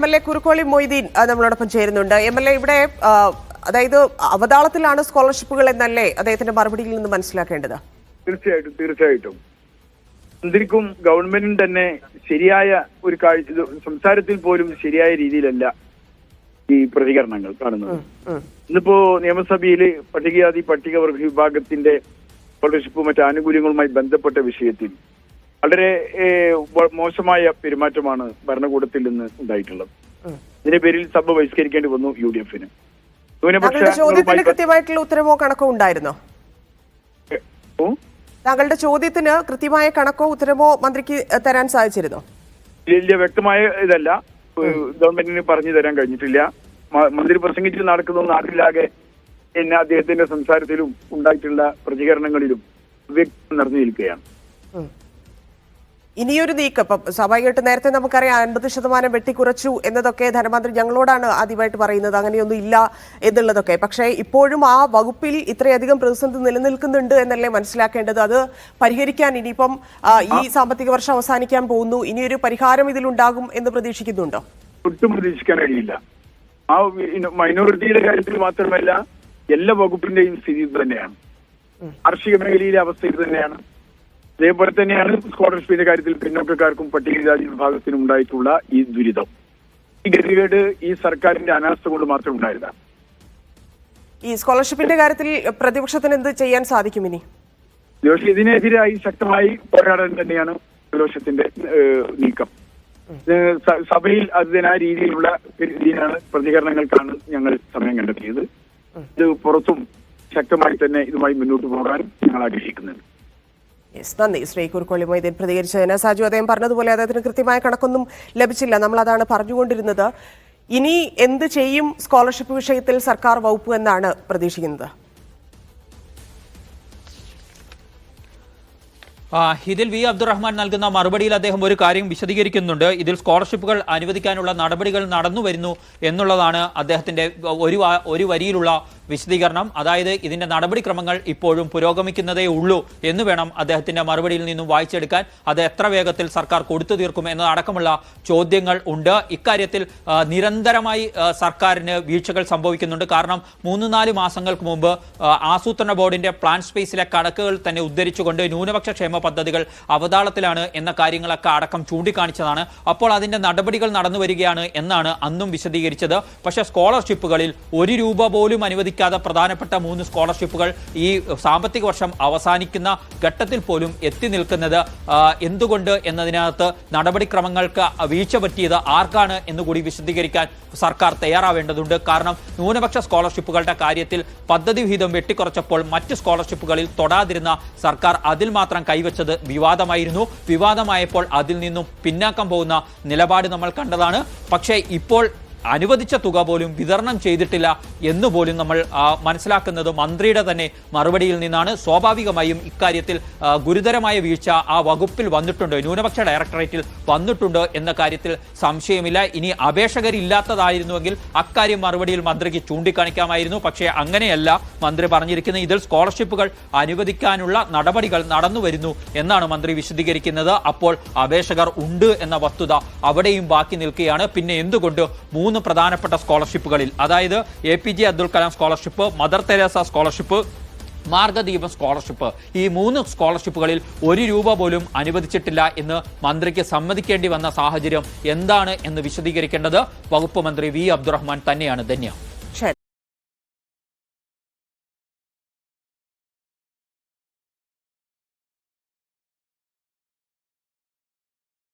MLA Kurukkoli Moideen നമ്മളോടൊപ്പം ചേരുന്നുണ്ട്. MLA ഇവിടെ അതായത് അവതാളത്തിലാണ് സ്കോളർഷിപ്പുകൾ എന്നല്ലേ അദ്ദേഹത്തിന്റെ മറുപടിയിൽ നിന്ന് മനസ്സിലാക്കേണ്ടത്? തീർച്ചയായിട്ടും മന്ത്രിക്കും ഗവൺമെന്റിനും തന്നെ ശരിയായ ഒരു സംസാരത്തിൽ പോലും ശരിയായ രീതിയിലല്ല ഈ പ്രതികരണങ്ങൾ കാണുന്നത്. ഇന്നിപ്പോ നിയമസഭയിൽ പട്ടികജാതി പട്ടികവർഗ വിഭാഗത്തിന്റെ സ്കോളർഷിപ്പ് മറ്റ് ആനുകൂല്യങ്ങളുമായി ബന്ധപ്പെട്ട വിഷയത്തിൽ വളരെ മോശമായ പെരുമാറ്റമാണ് ഭരണകൂടത്തിൽ നിന്ന് ഉണ്ടായിട്ടുള്ളത്. ഇതിന്റെ പേരിൽ സഭ ബഹിഷ്കരിക്കേണ്ടി വന്നു UDF-ന്. കൃത്യമായിട്ടുള്ള ഉത്തരവോ കണക്കോ ഉണ്ടായിരുന്നോ? താങ്കളുടെ ചോദ്യത്തിന് കൃത്യമായ കണക്കോ ഉത്തരവോ മന്ത്രിക്ക് തരാൻ സാധിച്ചിരുന്നോ? ഇല്ല, വ്യക്തമായ ഇതല്ല ഗവൺമെന്റിന് പറഞ്ഞു തരാൻ കഴിഞ്ഞിട്ടില്ല. മന്ത്രി പ്രസംഗിച്ച് നടക്കുന്ന നാട്ടിലാകെ എന്നെ അദ്ദേഹത്തിന്റെ സംസാരത്തിലും ഉണ്ടായിട്ടുള്ള പ്രതികരണങ്ങളിലും വ്യക്തം നിറഞ്ഞു നിൽക്കുകയാണ്. ഇനിയൊരു നീക്കം ഇപ്പം സ്വാഭാവികമായിട്ട് നേരത്തെ നമുക്കറിയാം 50% വെട്ടിക്കുറച്ചു എന്നതൊക്കെ ധനമന്ത്രി ഞങ്ങളോടാണ് ആദ്യമായിട്ട് പറയുന്നത്, അങ്ങനെയൊന്നും ഇല്ല എന്നുള്ളതൊക്കെ. പക്ഷേ ഇപ്പോഴും ആ വകുപ്പിൽ ഇത്രയധികം പ്രതിസന്ധി നിലനിൽക്കുന്നുണ്ട് എന്നല്ലേ മനസ്സിലാക്കേണ്ടത്. അത് പരിഹരിക്കാൻ ഇനിയിപ്പം ഈ സാമ്പത്തിക വർഷം അവസാനിക്കാൻ പോകുന്നു, ഇനിയൊരു പരിഹാരം ഇതിലുണ്ടാകും എന്ന് പ്രതീക്ഷിക്കുന്നുണ്ടോ? ഒട്ടും പ്രതീക്ഷിക്കാൻ കഴിയില്ല. ആ മൈനോറിറ്റിയുടെ കാര്യത്തിൽ മാത്രമല്ല എല്ലാ വകുപ്പിന്റെയും സ്ഥിതി തന്നെയാണ്. കാർഷിക മേഖലയിലെ അവസ്ഥ ഇത് തന്നെയാണ്. അതേപോലെ തന്നെയാണ് സ്കോളർഷിപ്പിന്റെ കാര്യത്തിൽ പിന്നോക്കക്കാർക്കും പട്ടികജാതി വിഭാഗത്തിനും ഉണ്ടായിട്ടുള്ള ഈ ദുരിതം. ഈ ഗതികേട് ഈ സർക്കാരിന്റെ അനാസ്ഥ കൊണ്ട് മാത്രം ഉണ്ടായതാണ്. ഈ സ്കോളർഷിപ്പിന്റെ കാര്യത്തിൽ പ്രതിപക്ഷത്തിന് എന്ത് ചെയ്യാൻ സാധിക്കും ഇനി? ഇതിനെതിരായി ശക്തമായി പോരാടാൻ തന്നെയാണ് പ്രതിപക്ഷത്തിന്റെ നീക്കം. സഭയിൽ അതിനാ രീതിയിലുള്ള പ്രതികരണങ്ങൾക്കാണ് ഞങ്ങൾ സമയം കണ്ടെത്തിയത്. ഇത് പുറത്തും ശക്തമായി തന്നെ ഇതുമായി മുന്നോട്ട് പോകാൻ ഞങ്ങൾ ആഗ്രഹിക്കുന്നുണ്ട്. നന്ദി ശ്രീ കുറുക്കോളി മൊയ്തീൻ പ്രതികരിച്ചതിന്. സാജു, അദ്ദേഹം പറഞ്ഞതുപോലെ അദ്ദേഹത്തിന് കൃത്യമായ കണക്കൊന്നും ലഭിച്ചില്ല. നമ്മൾ അതാണ് പറഞ്ഞുകൊണ്ടിരുന്നത്. ഇനി എന്ത് ചെയ്യും സ്കോളർഷിപ്പ് വിഷയത്തിൽ സർക്കാർ വകുപ്പ് എന്നാണ് പ്രതീക്ഷിക്കുന്നത്? ഇതിൽ വി അബ്ദുറഹ്മാൻ നൽകുന്ന മറുപടിയിൽ അദ്ദേഹം ഒരു കാര്യം വിശദീകരിക്കുന്നുണ്ട്. ഇതിൽ സ്കോളർഷിപ്പുകൾ അനുവദിക്കാനുള്ള നടപടികൾ നടന്നു വരുന്നു എന്നുള്ളതാണ് അദ്ദേഹത്തിന്റെ ഒരു വരിയിലുള്ള വിശദീകരണം. അതായത് ഇതിന്റെ നടപടിക്രമങ്ങൾ ഇപ്പോഴും പുരോഗമിക്കുന്നതേ ഉള്ളൂ എന്ന് വേണം അദ്ദേഹത്തിന്റെ മറുപടിയിൽ നിന്നും വായിച്ചെടുക്കാൻ. അത് എത്ര വേഗത്തിൽ സർക്കാർ കൊടുത്തു തീർക്കും എന്നതടക്കമുള്ള ചോദ്യങ്ങൾ ഉണ്ട്. ഇക്കാര്യത്തിൽ നിരന്തരമായി സർക്കാരിന് വീഴ്ചകൾ സംഭവിക്കുന്നുണ്ട്. കാരണം 3-4 മാസങ്ങൾക്ക് മുമ്പ് ആസൂത്രണ ബോർഡിന്റെ പ്ലാൻ സ്പേസിലെ കണക്കുകൾ തന്നെ ഉദ്ധരിച്ചുകൊണ്ട് ന്യൂനപക്ഷ ക്ഷേമ പദ്ധതികൾ അവതാളത്തിലാണ് എന്ന കാര്യങ്ങളൊക്കെ അടക്കം ചൂണ്ടിക്കാണിച്ചതാണ്. അപ്പോൾ അതിന്റെ നടപടികൾ നടന്നു വരികയാണ് എന്നാണ് അന്നും വിശദീകരിച്ചത്. പക്ഷേ സ്കോളർഷിപ്പുകളിൽ ₹1 പോലും അനുവദിക്കാതെ പ്രധാനപ്പെട്ട 3 സ്കോളർഷിപ്പുകൾ ഈ സാമ്പത്തിക വർഷം അവസാനിക്കുന്ന ഘട്ടത്തിൽ പോലും എത്തി നിൽക്കുന്നത് എന്തുകൊണ്ട് എന്നതിനകത്ത് നടപടിക്രമങ്ങൾക്ക് വീഴ്ച പറ്റിയത് ആർക്കാണ് എന്നുകൂടി വിശദീകരിക്കാൻ സർക്കാർ തയ്യാറാവേണ്ടതുണ്ട്. കാരണം ന്യൂനപക്ഷ സ്കോളർഷിപ്പുകളുടെ കാര്യത്തിൽ പദ്ധതി വിഹിതം വെട്ടിക്കുറച്ചപ്പോൾ മറ്റ് സ്കോളർഷിപ്പുകളിൽ തൊടാതിരുന്ന സർക്കാർ അതിൽ മാത്രം കൈവച്ചത് വിവാദമായിരുന്നു. വിവാദമായപ്പോൾ അതിൽ നിന്നും പിന്നാക്കം പോകുന്ന നിലപാട് നമ്മൾ കണ്ടതാണ്. പക്ഷേ ഇപ്പോൾ അനുവദിച്ച തുക പോലും വിതരണം ചെയ്തിട്ടില്ല എന്നുപോലും നമ്മൾ മനസ്സിലാക്കുന്നത് മന്ത്രിയുടെ തന്നെ മറുപടിയിൽ നിന്നാണ്. സ്വാഭാവികമായും ഇക്കാര്യത്തിൽ ഗുരുതരമായ വീഴ്ച ആ വകുപ്പിൽ വന്നിട്ടുണ്ട്, ന്യൂനപക്ഷ ഡയറക്ടറേറ്റിൽ വന്നിട്ടുണ്ട് എന്ന കാര്യത്തിൽ സംശയമില്ല. ഇനി അപേക്ഷകരില്ലാത്തതായിരുന്നുവെങ്കിൽ അക്കാര്യം മറുപടിയിൽ മന്ത്രിക്ക് ചൂണ്ടിക്കാണിക്കാമായിരുന്നു. പക്ഷേ അങ്ങനെയല്ല മന്ത്രി പറഞ്ഞിരിക്കുന്നത്. ഇതിൽ സ്കോളർഷിപ്പുകൾ അനുവദിക്കാനുള്ള നടപടികൾ നടന്നു വരുന്നു എന്നാണ് മന്ത്രി വിശദീകരിക്കുന്നത്. അപ്പോൾ അപേക്ഷകർ ഉണ്ട് എന്ന വസ്തുത അവിടെയും ബാക്കി നിൽക്കുകയാണ്. പിന്നെ എന്തുകൊണ്ട് 3 പ്രധാനപ്പെട്ട സ്കോളർഷിപ്പുകളിൽ, അതായത് APJ Abdul Kalam scholarship, Mother Teresa scholarship, Margadeepam scholarship, ഈ 3 സ്കോളർഷിപ്പുകളിൽ ₹1 പോലും അനുവദിച്ചിട്ടില്ല എന്ന് മന്ത്രിക്ക് സമ്മതിക്കേണ്ടി വന്ന സാഹചര്യം എന്താണ് എന്ന് വിശദീകരിക്കേണ്ടത് വകുപ്പ് മന്ത്രി വി അബ്ദുറഹ്മാൻ തന്നെയാണ്. ധന്യ.